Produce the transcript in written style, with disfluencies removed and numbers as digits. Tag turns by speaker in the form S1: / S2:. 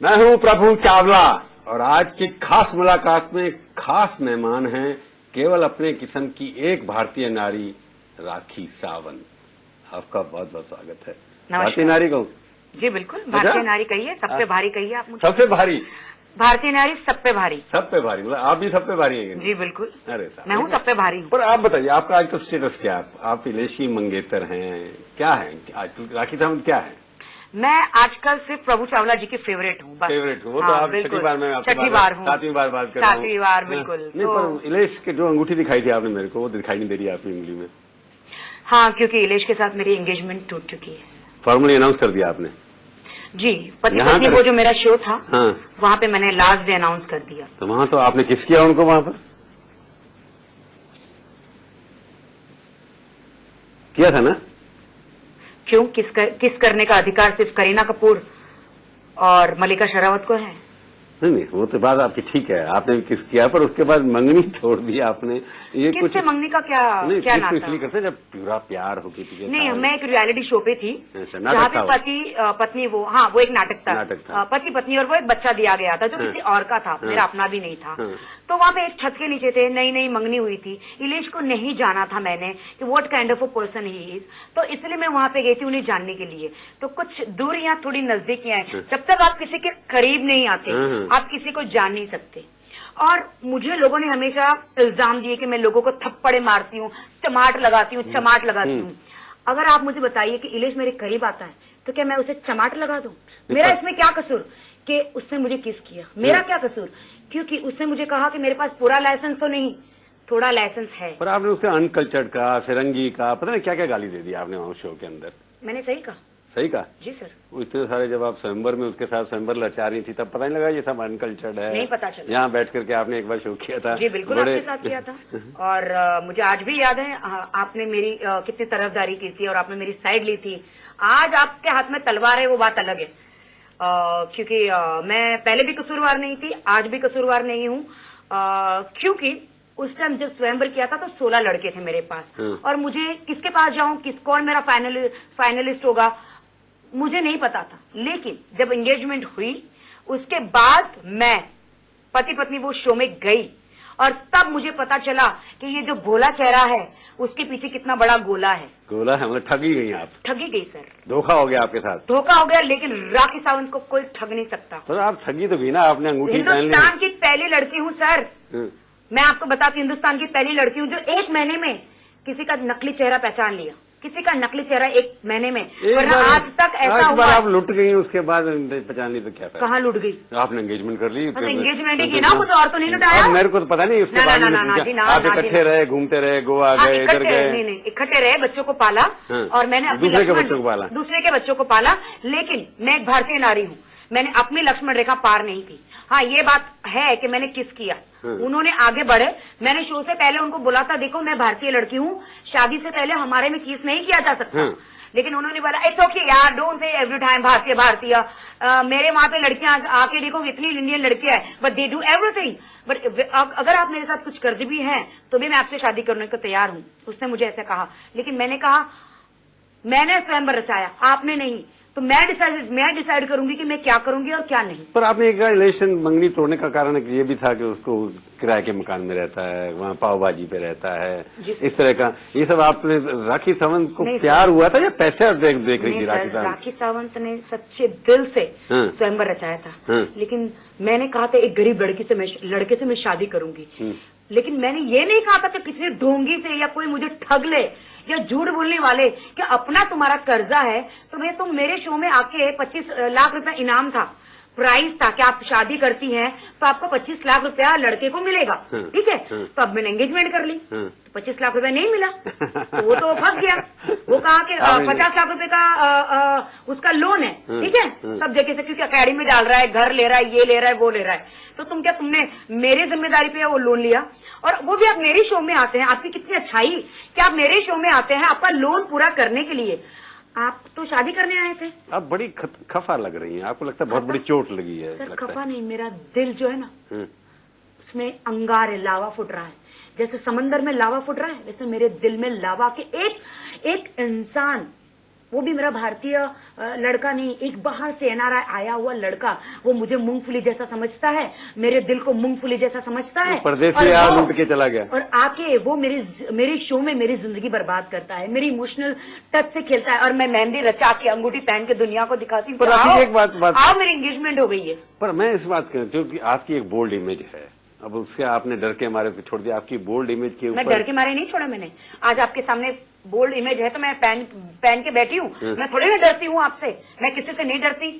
S1: मैं हूं प्रभु चावला और आज की खास मुलाकात में खास मेहमान हैं केवल अपने किस्म की एक भारतीय नारी राखी सावंत। आपका बहुत बहुत स्वागत है। भारतीय नारी कहूँ?
S2: जी बिल्कुल, भारतीय नारी कहिए, सब पे भारी कहिए आप मुझे।
S1: सबसे भारी
S2: भारतीय नारी सब पे भारी।
S1: सब पे भारी मतलब आप भी सब पे भारी हैं?
S2: जी बिल्कुल।
S1: अरे
S2: मैं हूँ सब पे भारी हूँ।
S1: पर आप बताइए आपका आजकल स्टेटस क्या है? आप इलेशी मंगेतर हैं, क्या है आजकल? राखी सावंत क्या है?
S2: मैं आजकल सिर्फ प्रभु चावला जी की फेवरेट हूँ।
S1: फेवरेट हूँ? वो तो आप छठी बार में
S2: छठी बार हूँ,
S1: सातवीं बार बात कर रहा हूँ।
S2: सातवीं बार बिल्कुल।
S1: नहीं पर इलेश के जो अंगूठी दिखाई थी आपने मेरे को, वो दिखाई नहीं दे रही आपकी उंगली में।
S2: हाँ, क्योंकि इलेश के साथ मेरी एंगेजमेंट टूट चुकी है।
S1: फॉर्मली अनाउंस कर दिया आपने?
S2: जी, पति पत्नी वो जो मेरा शो था,
S1: हाँ,
S2: वहाँ पे मैंने लास्ट डे अनाउंस कर दिया।
S1: तो वहाँ तो आपने किस किया उनको? वहाँ पर किया था ना?
S2: क्यों? किस करने का अधिकार सिर्फ करीना कपूर और मलिका शेरावत को है?
S1: नहीं, वो तो बात आपकी ठीक है, आपने भी किस किया, पर उसके बाद मंगनी छोड़ दी आपने। ये कुछ
S2: मंगनी का क्या नाता?
S1: इसलिए करते जब पूरा प्यार हो गया।
S2: नहीं, मैं एक रियलिटी शो पे थी जहाँ पे पति पत्नी वो एक नाटक था। पति पत्नी और वो एक बच्चा दिया गया था जो किसी और का था, मेरा अपना भी नहीं था। तो वहाँ पे एक छत के नीचे थे, नई नई मंगनी हुई थी। इलेश को नहीं जाना था मैंने कि what kind of a person he is, तो इसलिए मैं वहाँ पे गई थी उन्हें जानने के लिए। तो कुछ दूरियां थोड़ी नजदीकियां हैं। जब तक आप किसी के करीब नहीं आते आप किसी को जान नहीं सकते। और मुझे लोगों ने हमेशा इल्जाम दिए कि मैं लोगों को थप्पड़े मारती हूँ, चमाट लगाती हूँ। अगर आप मुझे बताइए कि इलेश मेरे करीब आता है तो क्या मैं उसे चमाट लगा दूं? मेरा इसमें क्या कसूर कि उसने मुझे किस किया? मेरा क्या कसूर? क्योंकि उसने मुझे कहा कि मेरे पास पूरा लाइसेंस तो नहीं, थोड़ा लाइसेंस है।
S1: पर आपने उसे अनकल्चर्ड का, फिरंगी का, पता नहीं क्या क्या गाली दे दी आपने वहाँ शो के अंदर।
S2: मैंने सही कहा?
S1: सही कहा
S2: जी सर।
S1: इतने सारे जब आप स्वयंवर में उसके साथ स्वयंवर लचा रही थी तब पता नहीं लगा ये सब अनकल्चर्ड है?
S2: नहीं पता चला।
S1: यहाँ बैठ करके आपने एक बार शो किया था।
S2: जी बिल्कुल, आपके साथ किया था। और मुझे आज भी याद है आपने मेरी कितनी तरफदारी की थी और आपने मेरी साइड ली थी। आज आपके हाथ में तलवार है, वो बात अलग है। क्योंकि मैं पहले भी कसूरवार नहीं थी, आज भी कसूरवार नहीं हूँ। क्योंकि उस टाइम जब स्वयंवर किया था तो 16 लड़के थे मेरे पास और मुझे किसके पास जाऊं, कौन मेरा फाइनलिस्ट होगा मुझे नहीं पता था। लेकिन जब एंगेजमेंट हुई उसके बाद मैं पति पत्नी वो शो में गई और तब मुझे पता चला कि ये जो भोला चेहरा है उसके पीछे कितना बड़ा गोला है।
S1: गोला है मतलब ठगी गई आप? ठगी
S2: गई सर,
S1: धोखा हो गया आपके साथ।
S2: धोखा हो गया, लेकिन राखी सावंत को कोई ठग नहीं सकता।
S1: तो आप ठगी तो भी ना, आपने अंगूठी पहन ली।
S2: हिंदुस्तान की पहली लड़की हूँ सर। मैं आपको बताती हूँ, हिंदुस्तान की पहली लड़की हूँ जो 1 महीने में किसी का नकली चेहरा पहचान लिया। किसी का नकली चेहरा 1 महीने में, वरना आज तक ऐसा हुआ।
S1: आप लुट गई उसके बाद पहचान ली तो क्या?
S2: कहाँ लुट गई?
S1: आपने एंगेजमेंट कर ली?
S2: एंगेजमेंट ही की ना, मुझे और तो नहीं लुटाया।
S1: मेरे को तो पता नहीं उसके बाद आप इकट्ठे रहे, घूमते रहे, गोवा गए, इधर गए?
S2: नहीं, इकट्ठे रहे, बच्चों को पाला और मैंने दूसरे के बच्चों को पाला। लेकिन मैं एक भारतीय नारी हूँ, मैंने अपनी लक्ष्मण रेखा पार नहीं की। हाँ, ये बात है कि मैंने किस किया, उन्होंने आगे बढ़े। मैंने शो से पहले उनको बोला था देखो मैं भारतीय लड़की हूँ, शादी से पहले हमारे में किस नहीं किया जा सकता। लेकिन उन्होंने बोला इट्स ओके यार, डोंट से एवरी टाइम भारतीय। मेरे वहां पे लड़कियां आके देखो इतनी इंडियन लड़कियां हैं, but they do everything. But अगर आप मेरे साथ कुछ कर भी हैं तो भी मैं आपसे शादी करने को तैयार हूँ। उसने मुझे ऐसा कहा, लेकिन मैंने कहा मैंने स्वयंवर रचाया, आपने नहीं। तो मैं डिसाइड करूंगी कि मैं क्या करूंगी और क्या नहीं।
S1: पर आपने एक रिलेशन मंगनी तोड़ने का कारण ये भी था कि उसको किराए के मकान में रहता है, वहाँ पाव भाजी पे रहता है, इस तरह का ये सब। आपने राखी सावंत को प्यार हुआ था या पैसे देख रही थी?
S2: राखी सावंत ने सच्चे दिल से स्वयंवर रचाया था। लेकिन मैंने कहा था एक गरीब लड़के से मैं शादी करूंगी। लेकिन मैंने ये नहीं कहा था कि किसी ढोंगी से या कोई मुझे ठग ले या झूठ बोलने वाले कि अपना तुम्हारा कर्जा है तो मैं तुम मेरे शो में आके 25 लाख रुपया इनाम था, प्राइस था कि आप शादी करती हैं तो आपको 25 लाख रुपया लड़के को मिलेगा। ठीक है, तो अब मैंने एंगेजमेंट कर ली तो 25 लाख रुपया नहीं मिला तो वो तो फंस गया। वो कहा कि 50 लाख रुपए का उसका लोन है। ठीक है, सब जगह से, क्योंकि अकेडमी में डाल रहा है, घर ले रहा है, ये ले रहा है, वो ले रहा है। तो तुमने मेरी जिम्मेदारी पे वो लोन लिया और वो भी आप मेरे शो में आते हैं। आपकी कितनी अच्छाई कि आप मेरे शो में आते हैं आपका लोन पूरा करने के लिए। आप तो शादी करने आए थे।
S1: आप बड़ी खफा लग रही हैं, आपको लगता है बहुत बड़ी चोट लगी है?
S2: सर खफा नहीं, मेरा दिल जो है ना उसमें अंगार है, लावा फुट रहा है। जैसे समंदर में लावा फुट रहा है वैसे मेरे दिल में लावा के एक इंसान वो भी मेरा भारतीय लड़का नहीं, एक बाहर से एनआरआई आया हुआ लड़का, वो मुझे मूंगफली जैसा समझता है, मेरे दिल को मूंगफली जैसा समझता है,
S1: परदेसी यहाँ लूट के चला गया
S2: और आके वो मेरे शो में मेरी जिंदगी बर्बाद करता है, मेरी इमोशनल टच से खेलता है, और मैं मेहंदी रचा के अंगूठी पहन के दुनिया को दिखाती हूँ,
S1: पर आपकी एक बात
S2: आओ मेरी एंगेजमेंट हो गई है।
S1: पर मैं इस बात कहूँ क्योंकि आपकी एक बोल्ड इमेज है, अब उससे आपने डर के मारे छोड़ दिया, आपकी बोल्ड इमेज के ऊपर।
S2: मैं डर के मारे नहीं छोड़ा मैंने, आज आपके सामने बोल्ड इमेज है तो मैं पहन के बैठी हूँ, मैं थोड़ी ना डरती हूँ आपसे, मैं किसी से नहीं डरती।